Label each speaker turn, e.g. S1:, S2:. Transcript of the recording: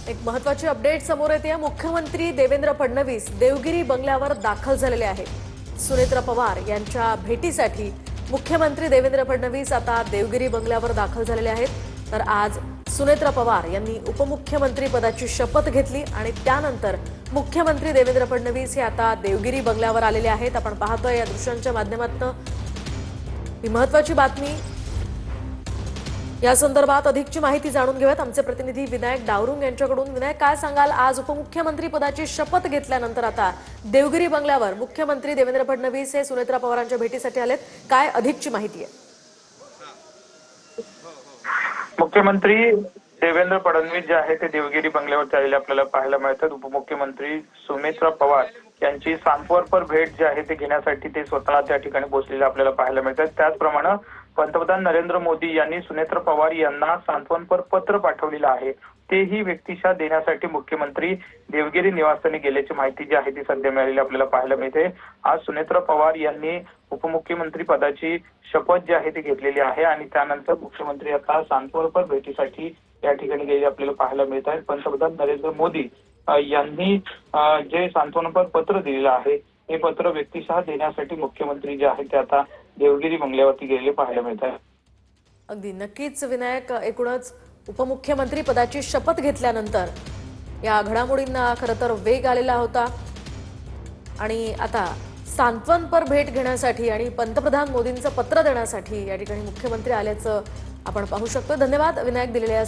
S1: एक महत्त्वाची अपडेट समोर येते। मुख्यमंत्री देवेंद्र फडणवीस देवगिरी बंगल्यावर दाखल झालेले आहेत। सुनेत्रा पवार यांच्या भेटीसाठी मुख्यमंत्री देवेंद्र फडणवीस आता देवगिरी बंगल्यावर दाखल झालेले आहेत। तर आज सुनेत्रा पवार यांनी उपमुख्यमंत्री पदाची शपथ घेतली आणि त्यानंतर मुख्यमंत्री देवेंद्र फडणवीस हे आता देवगिरी बंगल्यावर आलेले आहेत। आपण पाहतोय या दृश्यांच्या माध्यमातून ही महत्त्वाची बातमी। या संदर्भात अधिकची माहिती जाणून घेऊयात आमचे प्रतिनिधी विनायक डावरुंग यांच्याकडून। विनायक, काय सांगाल, आज उपमुख्यमंत्री पदाची शपथ घेतल्यानंतर आता देवगिरी बंगल्यावर मुख्यमंत्री देवेंद्र फडणवीस हे सुनेत्रा पवारांच्या भेटीसाठी आलेत, काय अधिकची माहिती आहे?
S2: मुख्यमंत्री देवेंद्र फडणवीस जे आहे ते देवगिरी बंगल्यावर आलेले आपल्याला पाहायला मिळतात। उपमुख्यमंत्री सुनेत्रा पवार यांची सांत्वनपर भेट जी आहे ते घेण्यासाठी ते स्वतः त्या ठिकाणी पोहोचलेले आपल्याला पाहायला मिळतात। त्याचप्रमाणे पंतप्रधान नरेंद्र मोदी यांनी सुनेत्रा पवार यांना सांत्वनपर पत्र पाठवलेलं आहे, तेही व्यक्तिशः देण्यासाठी मुख्यमंत्री देवगिरी निवासस्थानी गेल्याची माहिती जी आहे ती सध्या मिळालेली आपल्याला पाहायला मिळते। आज सुनेत्रा पवार यांनी उपमुख्यमंत्री पदाची शपथ जी आहे ती घेतलेली आहे आणि त्यानंतर मुख्यमंत्री आता सांत्वनपर भेटीसाठी या ठिकाणी गेले आपल्याला पाहायला मिळत आहे। पंतप्रधान नरेंद्र मोदी यांनी जे सांत्वनपर पत्र दिलेलं आहे हे पत्र व्यक्तिशः देण्यासाठी मुख्यमंत्री जे आहे ते आता देवगिरी बंगल्यावरती गेलेले पाहायला मिळत आहे।
S1: अगदी नक्कीच विनायक, एकूणच उपमुख्यमंत्री पदाची शपथ घेतल्यानंतर या घडामोडींना खरं तर वेग आलेला होता आणि आता सांत्वनपर भेट घेण्यासाठी आणि पंतप्रधान मोदींचं पत्र देण्यासाठी या ठिकाणी मुख्यमंत्री आल्याचं आपण पाहू शकतो। धन्यवाद विनायक, दिलेल्या या